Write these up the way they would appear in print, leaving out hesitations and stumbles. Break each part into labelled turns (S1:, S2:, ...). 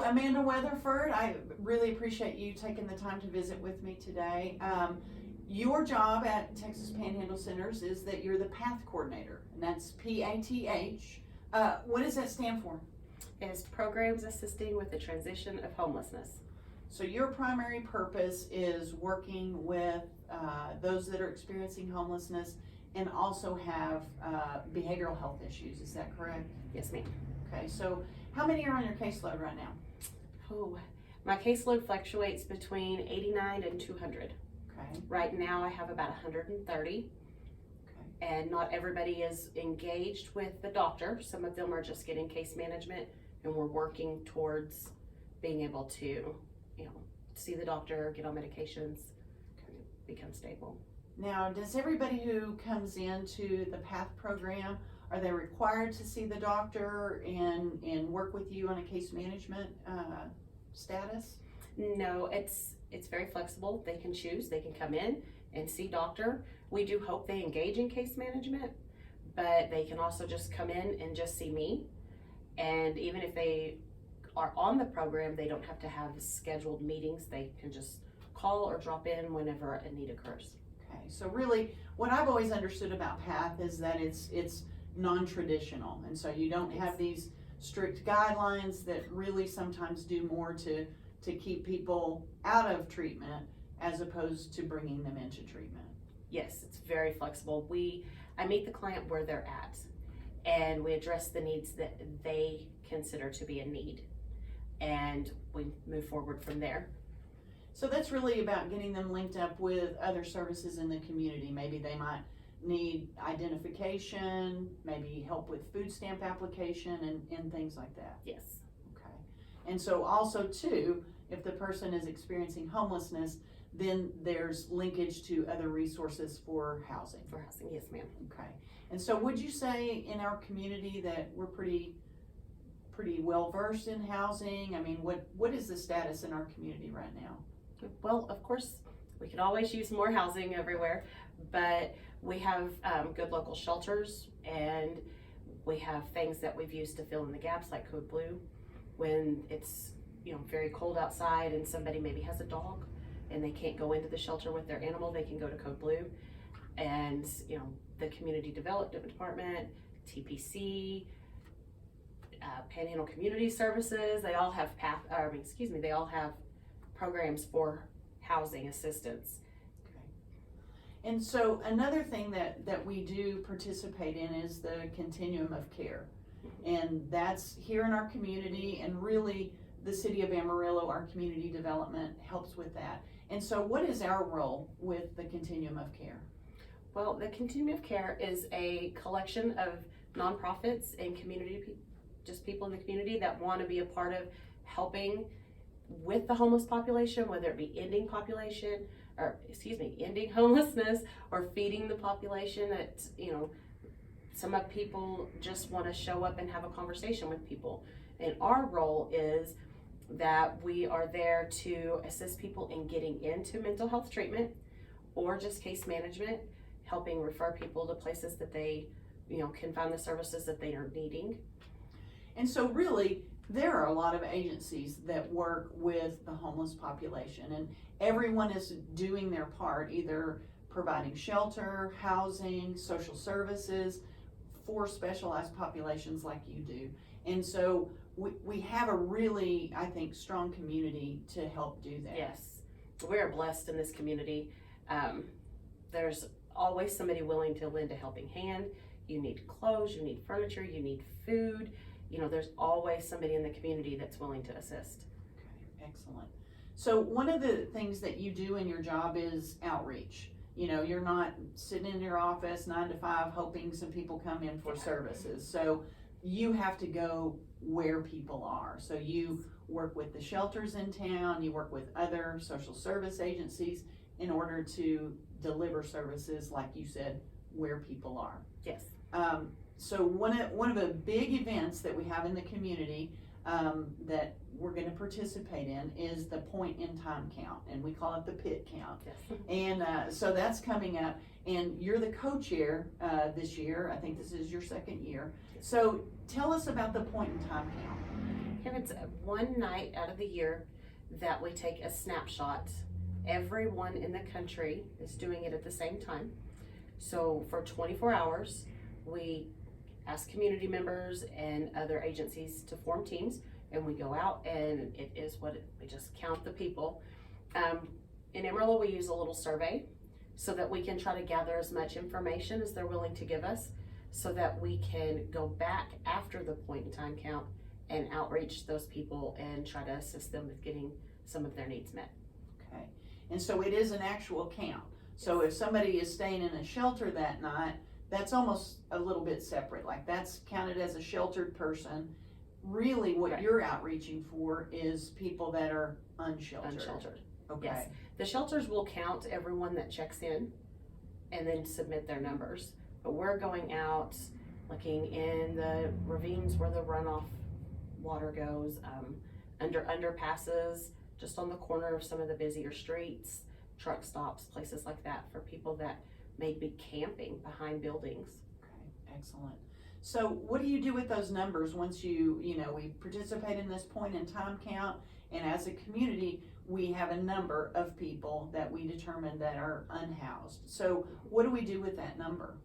S1: Amanda Weatherford, I really appreciate you taking the time to visit with me today. Your job at Texas Panhandle Centers is that you're the PATH coordinator, and that's PATH. What does that stand for?
S2: It is Programs Assisting with the Transition of Homelessness.
S1: So your primary purpose is working with those that are experiencing homelessness and also have behavioral health issues, is that correct?
S2: Yes, ma'am.
S1: Okay, so how many are on your caseload right now?
S2: Oh, my caseload fluctuates between 89 and 200.
S1: Okay.
S2: Right now I have about 130.
S1: Okay.
S2: And not everybody is engaged with the doctor. Some of them are just getting case management, and we're working towards being able to, see the doctor, get on medications, become stable.
S1: Now, does everybody who comes into the PATH program, are they required to see the doctor and work with you on a case management status?
S2: No, it's very flexible. They can choose. They can come in and see doctor. We do hope they engage in case management, but they can also just come in and just see me. And even if they are on the program, they don't have to have scheduled meetings. They can just call or drop in whenever a need occurs.
S1: Okay, so really what I've always understood about PATH is that it's non-traditional, and so you don't have these strict guidelines that really sometimes do more to keep people out of treatment as opposed to bringing them into treatment.
S2: Yes, it's very flexible. I meet the client where they're at, and we address the needs that they consider to be a need, and we move forward from there.
S1: So that's really about getting them linked up with other services in the community. Maybe they might need identification, maybe help with food stamp application and things like that.
S2: Yes.
S1: Okay. And so also too, if the person is experiencing homelessness, then there's linkage to other resources for housing.
S2: For housing, yes ma'am.
S1: Okay. And so would you say in our community that we're pretty well versed in housing? I mean, what is the status in our community right now?
S2: Well, of course, we could always use more housing everywhere, but we have good local shelters, and we have things that we've used to fill in the gaps, like Code Blue. When it's very cold outside and somebody maybe has a dog and they can't go into the shelter with their animal, they can go to Code Blue. And the Community Development Department, TPC, Panhandle Community Services, they all have they all have programs for housing assistance.
S1: Okay. And so another thing that we do participate in is the Continuum of Care. And that's here in our community, and really the City of Amarillo, our community development, helps with that. And so what is our role with the Continuum of Care?
S2: Well, the Continuum of Care is a collection of nonprofits and people in the community that want to be a part of helping with the homeless population, whether it be ending homelessness or feeding the population. That some of people just want to show up and have a conversation with people, and our role is that we are there to assist people in getting into mental health treatment or just case management, helping refer people to places that they can find the services that they are needing.
S1: And so really, there are a lot of agencies that work with the homeless population, and everyone is doing their part, either providing shelter, housing, social services for specialized populations like you do. And so we have a really, I think, strong community to help do that.
S2: Yes, we are blessed in this community. There's always somebody willing to lend a helping hand. You need clothes, you need furniture, you need food. There's always somebody in the community that's willing to assist.
S1: Okay, excellent. So one of the things that you do in your job is outreach. You're not sitting in your office 9 to 5 hoping some people come in for services. So you have to go where people are. So you work with the shelters in town, you work with other social service agencies in order to deliver services, like you said, where people are.
S2: Yes.
S1: So one of the big events that we have in the community that we're going to participate in is the point in time count, and we call it the PIT count.
S2: Yes.
S1: And so that's coming up, and you're the co-chair this year. I think this is your second year. So tell us about the point in time count.
S2: And it's one night out of the year that we take a snapshot. Everyone in the country is doing it at the same time. So for 24 hours, we ask community members and other agencies to form teams, and we go out, and we just count the people. In Amarillo, we use a little survey so that we can try to gather as much information as they're willing to give us, so that we can go back after the point in time count and outreach those people and try to assist them with getting some of their needs met.
S1: Okay, and so it is an actual count. So if somebody is staying in a shelter that night, that's almost a little bit separate, like that's counted as a sheltered person. Really what
S2: Right.
S1: you're outreaching for is people that are unsheltered. Okay.
S2: Yes, the shelters will count everyone that checks in and then submit their numbers. But we're going out, looking in the ravines where the runoff water goes, under underpasses, just on the corner of some of the busier streets, truck stops, places like that, for people that may be camping behind buildings.
S1: Okay, excellent. So what do you do with those numbers once we participate in this point in time count, and as a community, we have a number of people that we determine that are unhoused. So what do we do with that number?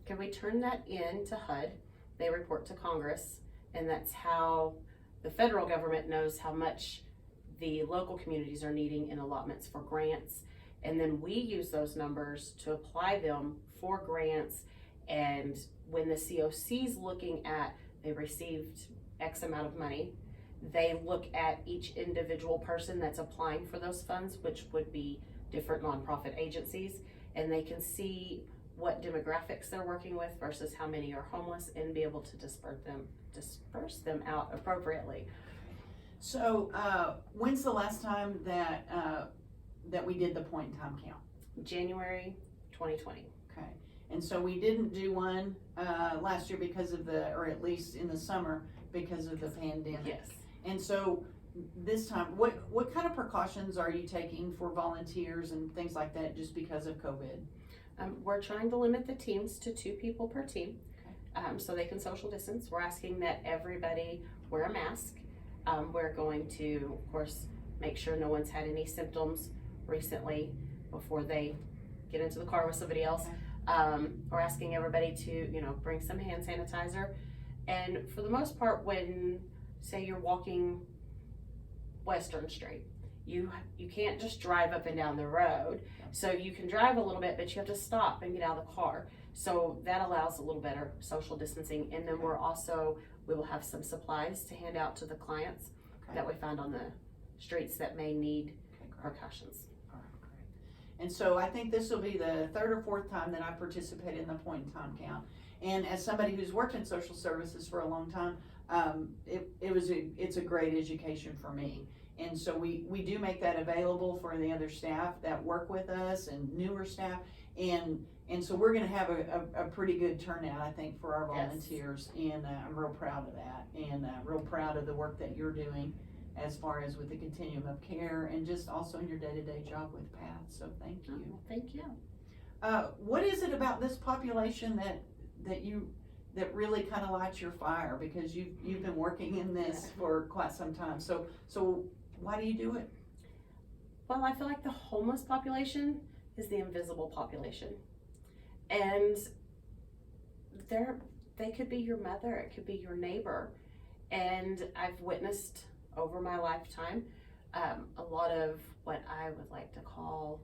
S2: Can we turn that in to HUD? They report to Congress, and that's how the federal government knows how much the local communities are needing in allotments for grants. And then we use those numbers to apply them for grants. And when the COC's looking at, they received X amount of money, they look at each individual person that's applying for those funds, which would be different nonprofit agencies, and they can see what demographics they're working with versus how many are homeless, and be able to disperse them out appropriately.
S1: So when's the last time that we did the point in time count?
S2: January 2020.
S1: Okay, and so we didn't do one last year because of or at least in the summer, because of the pandemic.
S2: Yes.
S1: And so this time, what kind of precautions are you taking for volunteers and things like that just because of COVID?
S2: We're trying to limit the teams to 2 people per team,
S1: Okay.
S2: so they can social distance. We're asking that everybody wear a mask. We're going to, of course, make sure no one's had any symptoms recently before they get into the car with somebody else.
S1: Okay.
S2: We're asking everybody to, bring some hand sanitizer. And for the most part, when, say, you're walking Western Street, you can't just drive up and down the road. So you can drive a little bit, but you have to stop and get out of the car. So that allows a little better social distancing. And then we will have some supplies to hand out to the clients that we find on the streets that may need precautions.
S1: All right, great. And so I think this will be the 3rd or 4th time that I participate in the point in time count. And as somebody who's worked in social services for a long time, it's a great education for me. And so we do make that available for the other staff that work with us and newer staff. And so we're gonna have a pretty good turnout, I think, for our volunteers. Yes. And I'm real proud of that, and real proud of the work that you're doing as far as with the continuum of care, and just also in your day-to-day job with Pat. So thank you.
S2: Thank you.
S1: What is it about this population that really kind of lights your fire? Because you've been working in this for quite some time. So why do you do it?
S2: Well, I feel like the homeless population is the invisible population. And they could be your mother, it could be your neighbor. And I've witnessed over my lifetime a lot of what I would like to call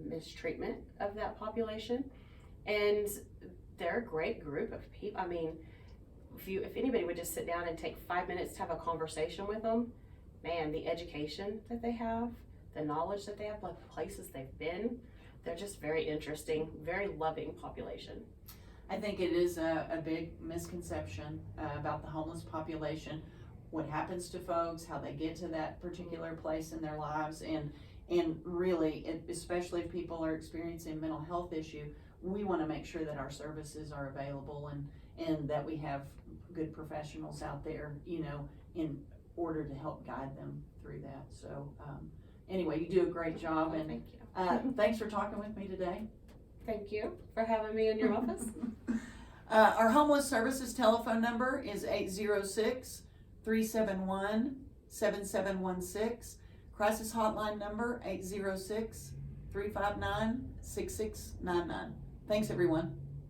S2: mistreatment of that population. And they're a great group of people. I mean, if anybody would just sit down and take 5 minutes to have a conversation with them, man, the education that they have, the knowledge that they have, like the places they've been, they're just very interesting, very loving population.
S1: I think it is a big misconception about the homeless population, what happens to folks, how they get to that particular place in their lives, and really, especially if people are experiencing mental health issue, we want to make sure that our services are available and that we have good professionals out there, in order to help guide them through that. So anyway, you do a great job, and
S2: thank you.
S1: Thanks for talking with me today.
S2: Thank you for having me in your office.
S1: Our homeless services telephone number is 371-7716. Crisis hotline number 806-359-6699. Thanks, everyone.